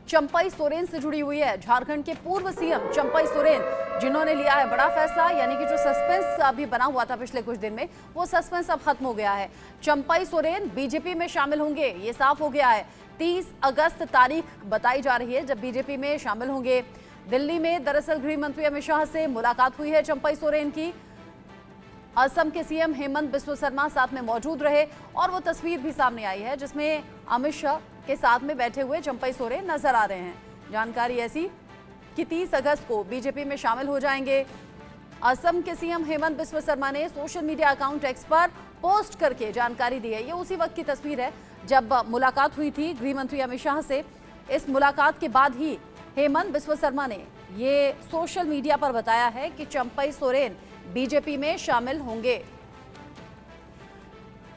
चंपई सोरेन से जुड़ी हुई है। झारखंड के पूर्व सीएम चंपई सोरेन, जिन्होंने लिया है बड़ा फैसला, यानी कि जो सस्पेंस अभी बना हुआ था पिछले कुछ दिन में, वो सस्पेंस अब खत्म हो गया है। चंपई सोरेन बीजेपी में शामिल होंगे, ये साफ हो गया है। 30 अगस्त तारीख बताई जा रही है जब बीजेपी में शामिल होंगे। दिल्ली में दरअसल गृह मंत्री अमित शाह से मुलाकात हुई है चंपई सोरेन की। असम के सीएम हेमंत बिस्व शर्मा साथ में मौजूद रहे और वो तस्वीर भी सामने आई है जिसमें अमित शाह के साथ में बैठे हुए चंपई सोरेन नजर आ रहे हैं। जानकारी ऐसी कि 30 अगस्त को बीजेपी में शामिल हो जाएंगे। असम के सीएम हेमंत बिस्व शर्मा ने सोशल मीडिया अकाउंट एक्स पर पोस्ट करके जानकारी दी है। ये उसी वक्त की तस्वीर है जब मुलाकात हुई थी गृह मंत्री अमित शाह से। इस मुलाकात के बाद ही हेमंत बिस्व शर्मा ने ये सोशल मीडिया पर बताया है कि चंपई सोरेन बीजेपी में शामिल होंगे।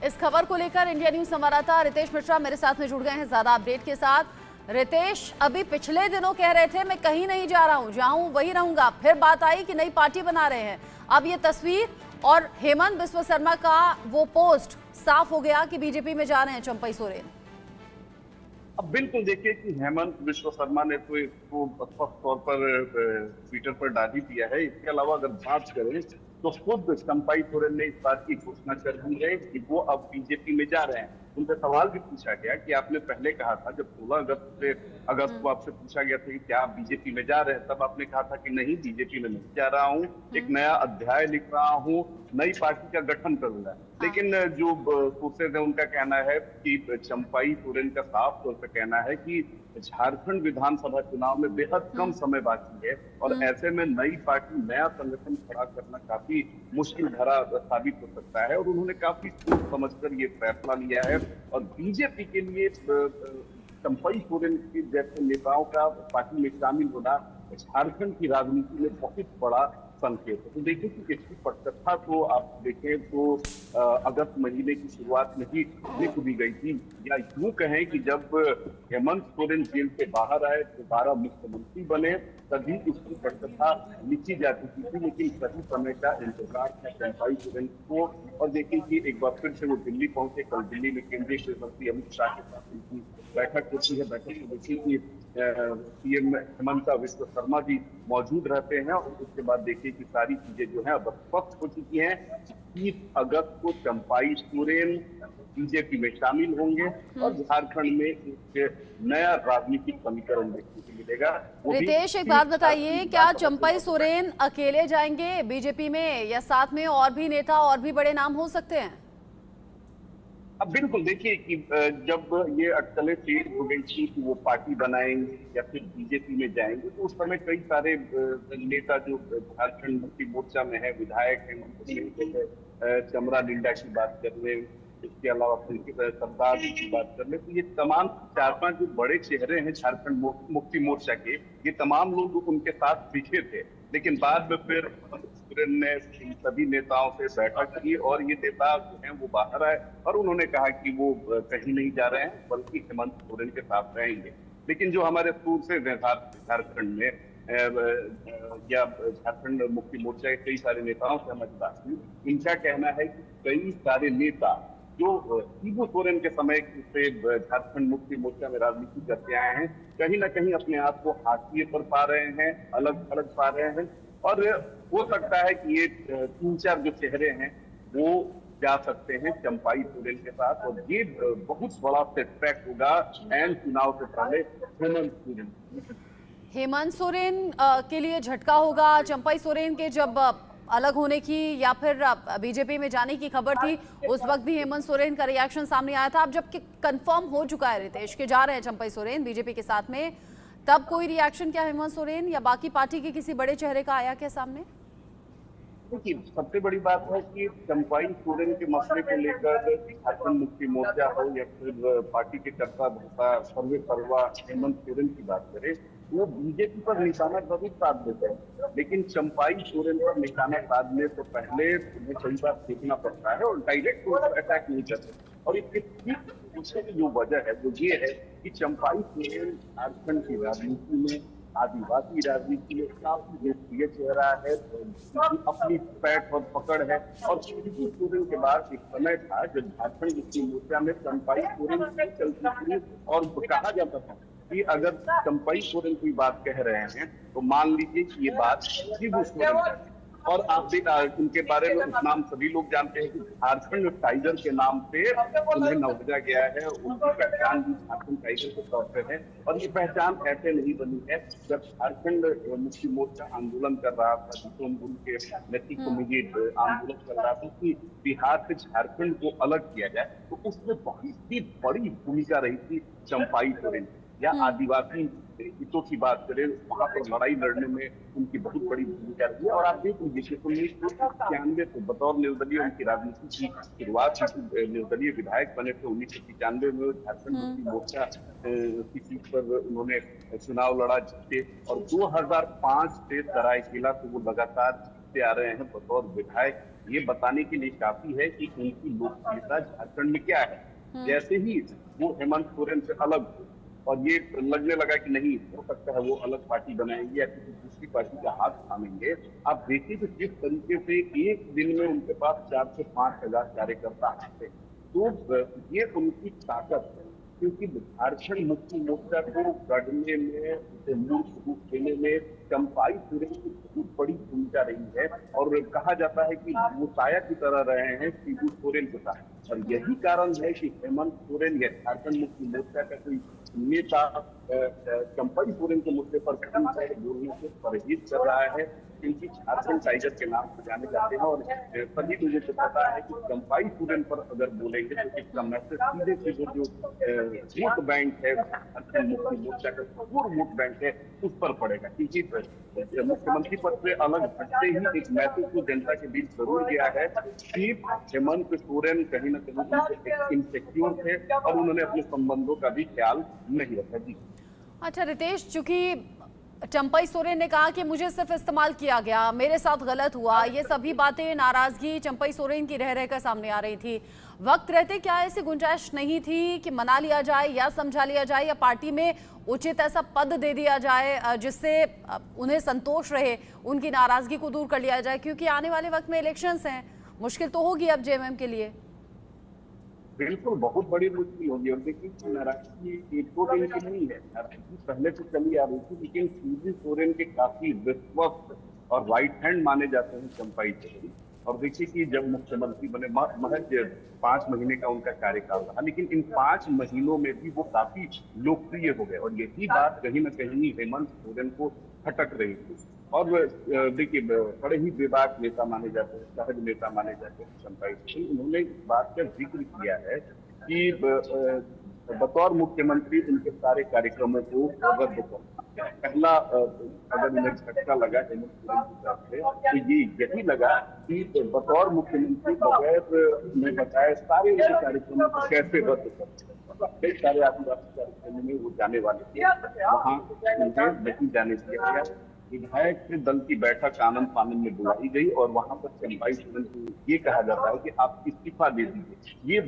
इस खबर को लेकर इंडिया न्यूज संवाददाता रितेश मिश्रा मेरे साथ में जुड़ गए हैं ज्यादा अपडेट के साथ। रितेश, अभी पिछले दिनों कह रहे थे मैं कहीं नहीं जा रहा हूं, जहां हूं वहीं रहूंगा, फिर बात आई कि नई पार्टी बना रहे हैं। अब ये तस्वीर और हेमंत बिस्व शर्मा का वो पोस्ट साफ हो गया कि बीजेपी में जा रहे हैं चंपई सोरेन। अब बिल्कुल देखिए कि हेमंत बिस्व शर्मा ने तो इसको स्पष्ट तौर पर ट्विटर पर डाल ही दिया है। इसके अलावा अगर बात करें तो खुद चंपई सोरेन ने इस बात की घोषणा कर दी है कि वो अब बीजेपी में जा रहे हैं। उनसे सवाल भी पूछा गया कि आपने पहले कहा था, जब 16 अगस्त को आपसे पूछा गया था कि क्या आप बीजेपी में जा रहे हैं, तब आपने कहा था कि नहीं, बीजेपी में नहीं जा रहा हूँ, एक नया अध्याय लिख रहा हूँ, नई पार्टी का गठन करूंगा। लेकिन जो सोर्सेज है उनका कहना है कि चंपई सोरेन का साफ तौर पर कहना है कि झारखंड विधानसभा चुनाव में बेहद कम समय बाकी है और ऐसे में नई पार्टी, नया संगठन खड़ा करना काफी मुश्किल भरा साबित हो सकता है। और उन्होंने काफी सोच समझकर ये फैसला लिया है। और बीजेपी के लिए चंपई सोरेन के जैसे नेताओं का पार्टी में शामिल होना झारखंड की राजनीति में बहुत बड़ा संकेत है। तो देखिए कि इसकी पटकथा को आप देखें तो अगस्त महीने की शुरुआत में ही लिख दी गई थी, या यूं कहें कि जब हेमंत सोरेन जेल से बाहर आए, दोबारा मुख्यमंत्री बने, तभी इसकी पटकथा लिखी जा चुकी थी। लेकिन सही समय का इंतजार है चंपई सोरेन को। और देखिए कि एक बार फिर से वो दिल्ली पहुंचे। कल दिल्ली में केंद्रीय गृह मंत्री अमित शाह के साथ उनकी बैठक होती है। बैठक में देखिए कि सीएम हेमंत बिस्व शर्मा जी मौजूद रहते हैं। और उसके बाद देखिए कि सारी चीजें जो है अब स्पष्ट हो चुकी हैं। 30 अगस्त को चंपई सोरेन बीजेपी में शामिल होंगे और झारखंड में एक नया राजनीतिक समीकरण देखने को मिलेगा। रितेश, एक बात बताइए, क्या चंपई सोरेन अकेले जाएंगे बीजेपी में या साथ में और भी नेता और भी बड़े नाम हो सकते हैं? अब बिल्कुल देखिए कि जब ये अटकलें तेज हो गई थी कि वो पार्टी बनाएंगे या फिर बीजेपी में जाएंगे, तो उस समय कई सारे नेता जो झारखंड मुक्ति मोर्चा में है, विधायक है, चमरा लिंडा की बात कर ले, इसके अलावा सरदार की बात कर ले, तो ये तमाम 4-5 जो बड़े चेहरे हैं झारखंड मुक्ति मोर्चा के, ये तमाम लोग उनके साथ दिखे थे। लेकिन बाद में फिर सोरेन ने सभी नेताओं से बैठक की और ये नेता जो हैं वो बाहर आए और उन्होंने कहा कि वो कहीं नहीं जा रहे हैं, बल्कि हेमंत सोरेन के साथ रहेंगे। लेकिन जो हमारे सोर्सेज हैं झारखंड में या झारखंड मुक्ति मोर्चा के कई सारे नेताओं से हमारी बात हुई, इनका कहना है कि कई सारे नेता जो शिबू सोरेन के समय से झारखंड मुक्ति मोर्चा में राजनीति करते आए हैं, कहीं ना कहीं अपने आप को हाशिए पर पा रहे हैं, अलग थलग पा रहे हैं। और हो सकता है कि ये 3-4 जो चेहरे हैं वो जा सकते हैं चंपई सोरेन के साथ। और ये बहुत बड़ा सेटबैक होगा एन चुनाव से पहले हेमंत सोरेन के लिए झटका होगा चंपई सोरेन के जब अलग होने की या फिर बीजेपी में जाने की खबर थी, उस वक्त भी हेमंत सोरेन का रिएक्शन सामने आया था। अब जबकि कंफर्म हो चुका है रितेश के जा रहे हैं चंपई सोरेन बीजेपी के साथ में, तब कोई रिएक्शन क्या हेमंत सोरेन या बाकी पार्टी के किसी बड़े चेहरे का आया क्या सामने? देखिए, सबसे बड़ी बात है कि चंपई सोरेन के मसले को लेकर झारखंड मुक्ति मोर्चा हो या फिर पार्टी के कर्ता धर्ता सर्वे सर्वा हेमंत सोरेन की बात करें, वो बीजेपी पर निशाना जरूर साध देते हैं। लेकिन चंपई सोरेन पर निशाना साधने से पहले उन्हें कई बार सीखना पड़ता है और डायरेक्ट उन पर अटैक नहीं करते। और इसके ठीक पीछे की जो वजह है वो ये है कि चंपई सोरेन झारखंड की राजनीति में, आदिवासी राजनीति में काफी लोकप्रिय चेहरा है, अपनी पैठ और पकड़ है। और शिबू सोरेन के बाद एक समय था जब झारखंड मुक्ति मोर्चा में चंपई सोरेन चलती थी और कहा जाता था कि अगर चंपई सोरेन कोई बात कह रहे हैं तो मान लीजिए कि ये बात शिबू सोरेन का है। और आप उनके बारे में उपनाम सभी लोग जानते हैं कि झारखंड टाइगर के नाम पे उन्हें नवाजा गया है। उनकी पहचान भी झारखंड टाइगर के तौर पे है। और ये पहचान ऐसे नहीं बनी है। जब झारखंड मुक्ति मोर्चा आंदोलन कर रहा था, जिसको उनके नेतृत्व में ये आंदोलन चल रहा था कि बिहार से झारखंड को अलग किया जाए, तो उसमें बहुत ही बड़ी भूमिका रही थी चंपाई सोरेन या आदिवासी हितों की बात करें, वहां पर लड़ाई लड़ने में उनकी बहुत बड़ी भूमिका रही है। और आप देख लीजिए 1991 से बतौर निर्दलीय उनकी राजनीति की शुरुआत हुई। निर्दलीय विधायक बने थे 1995 में। झारखंड मुक्ति मोर्चा की सीट पर उन्होंने चुनाव लड़ा, जीते। और 2005 से सरायकेला से वो लगातार जीतते आ रहे हैं बतौर विधायक। ये बताने के लिए काफी है कि उनकी लोकप्रियता झारखंड में क्या है। जैसे ही वो हेमंत सोरेन से अलग हुए और ये लगने लगा कि नहीं हो सकता है वो अलग पार्टी बनाएंगे या किसी दूसरी पार्टी का हाथ थामेंगे, आप देखिए कि जिस तरीके से एक दिन में उनके पास 4 से 5 हजार कार्यकर्ता आते, तो ये उनकी ताकत है। क्योंकि झारखंड मुक्ति मोर्चा को गढ़ने में, उसे मूल स्वरूप देने में चंपाई सोरेन की बहुत बड़ी भूमिका रही है। और कहा जाता है कि वो साया की तरह रहे हैं शिबू सोरेन के साथ। और यही कारण है कि हेमंत सोरेन या झारखंड मुक्ति मोर्चा का कोई नेता चंपाई सोरेन के मुद्दे पर बोलने से परहेज कर रहा है, क्योंकि झारखंड टाइगर के नाम से जाने जाते हैं। और सभी लोगों को पता है कि चंपाई सोरेन पर अगर बोलेंगे तो इसका मैसेज सीधे सीधे जो वोट बैंक है, झारखंड मुक्ति मोर्चा का पूर्ण वोट बैंक है, उस पर पड़ेगा। क्योंकि मुख्यमंत्री पद से अलग हटते ही एक मैसेज को जनता के बीच जरूर गया है कि हेमंत सोरेन कहीं न कहीं इनसिक्योर थे और उन्होंने अपने संबंधों का भी ख्याल नहीं रखा। जी अच्छा रितेश, चूंकि चंपई सोरेन ने कहा कि मुझे सिर्फ इस्तेमाल किया गया, मेरे साथ गलत हुआ, ये सभी बातें, नाराजगी चंपई सोरेन की रह रहकर सामने आ रही थी। वक्त रहते क्या ऐसी गुंजाइश नहीं थी कि मना लिया जाए या समझा लिया जाए या पार्टी में उचित ऐसा पद दे दिया जाए जिससे उन्हें संतोष रहे, उनकी नाराजगी को दूर कर लिया जाए? क्योंकि आने वाले वक्त में इलेक्शंस हैं, मुश्किल तो होगी अब जेएमएम के लिए। बिल्कुल बहुत बड़ी मुश्किल होगी। और देखिए कि नाराजगी एक दो दिन की नहीं है, नाराजगी पहले से चली आ रही थी। लेकिन शिबू सोरेन के काफी विश्वस्त और राइट हैंड माने जाते हैं चंपाई सोरेन। और देखिए कि जब मुख्यमंत्री बने, महज 5 महीने का उनका कार्यकाल रहा, लेकिन इन 5 महीनों में भी वो काफी लोकप्रिय हो गए। और यही बात कहीं न कहीं हेमंत सोरेन को खटक रही थी। और देखिए बड़े ही बेबाक नेता माने जाते हैं, सहज नेता माने जाते हैं चंपाई सोरेन। उन्होंने इस बात का जिक्र किया है कि बतौर मुख्यमंत्री उनके सारे कार्यक्रमों को रद्द कर पहला अगर उन्हें झटका लगा हेमंत सोरेन की तरफ से, तो ये यही लगा कि बतौर मुख्यमंत्री बगैर उन्हें बताए सारे उनके कार्यक्रमों को कैसे रद्द कर। कई सारे आदिवासी कार्यक्रमों में वो जाने वाले थे, वहां उन्हें नहीं जाने दिया गया। विधायक के दल की बैठक आनंद फानंद में बुलाई गई और वहां पर चंपाई सोरेन को ये कहा जाता है कि आप इस्तीफा दे दीजिए। ये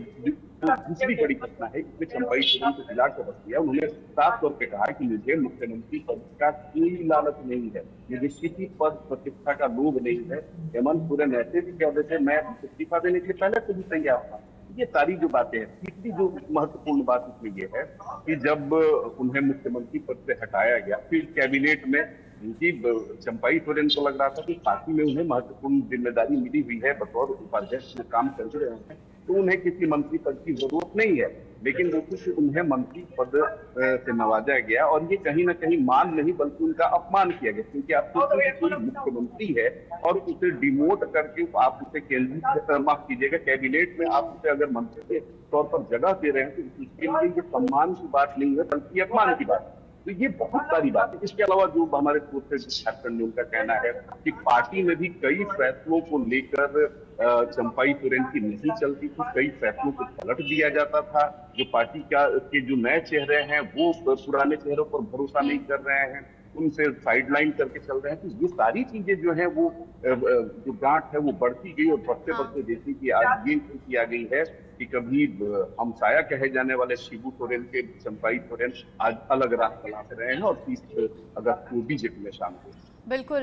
दूसरी बड़ी घटना है, इसमें चंपाई सोरेन को हिला कर रख दिया। उन्होंने साफ तौर पर कहा कि मुझे मुख्यमंत्री पद का कोई लालच नहीं है, मुझे किसी पद प्रतिष्ठा का लोभ नहीं है। हेमंत सोरेन ऐसे भी कह देते मैं इस्तीफा देने के पहले से भी तैयार था। ये सारी जो बातें हैं। तीसरी जो महत्वपूर्ण बात इसमें ये है कि जब उन्हें मुख्यमंत्री पद से हटाया गया, फिर कैबिनेट में उनकी चंपाई सोरेन को लग रहा था कि पार्टी में उन्हें महत्वपूर्ण जिम्मेदारी मिली हुई है, बतौर उपाध्यक्ष में काम कर रहे हैं, तो उन्हें किसी मंत्री पद की जरूरत नहीं है। लेकिन देखिए उन्हें मंत्री पद से नवाजा गया और ये कहीं ना कहीं मान नहीं बल्कि उनका अपमान किया गया। क्योंकि आप कोई मुख्यमंत्री है और उसे डिमोट करके आप उसे केंद्रीय माफ कीजिएगा कैबिनेट में आप उसे अगर मंत्री के तौर पर जगह दे रहे हैं तो इसके लिए ये सम्मान की बात नहीं है बल्कि अपमान की बात है। तो ये बहुत सारी बात है। इसके अलावा जो हमारे सोर्सेज झारखंड में उनका कहना है कि पार्टी में भी कई फैसलों को लेकर चंपाई सोरेन की नहीं चलती थी, कई फैसलों को पलट दिया जाता था। जो पार्टी के जो नए चेहरे हैं वो पुराने चेहरों पर भरोसा नहीं कर रहे हैं, उनसे साइडलाइन करके चल रहे हैं। तो ये सारी चीजें जो है वो जो गांठ है वो बढ़ती गई और बढ़ते बढ़ते जैसे कि आज ये स्थिति आ गई है कि कभी हमसाया कहे जाने वाले शिबू सोरेन के चंपाई सोरेन आज अलग राह चला रहे हैं और 30 अगस्त को बीजेपी में शामिल हुए। बिल्कुल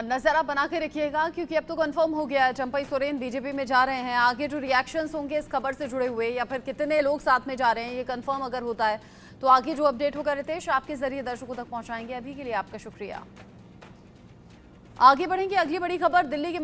नजर आप बना के रखिएगा, क्योंकि अब तो कंफर्म हो गया है चंपई सोरेन बीजेपी में जा रहे हैं। आगे जो रिएक्शंस होंगे इस खबर से जुड़े हुए, या फिर कितने लोग साथ में जा रहे हैं, ये कंफर्म अगर होता है तो आगे जो अपडेट होगा रितेश आपके जरिए दर्शकों तक पहुंचाएंगे। अभी के लिए आपका शुक्रिया। आगे बढ़ेंगे, अगली बड़ी खबर दिल्ली के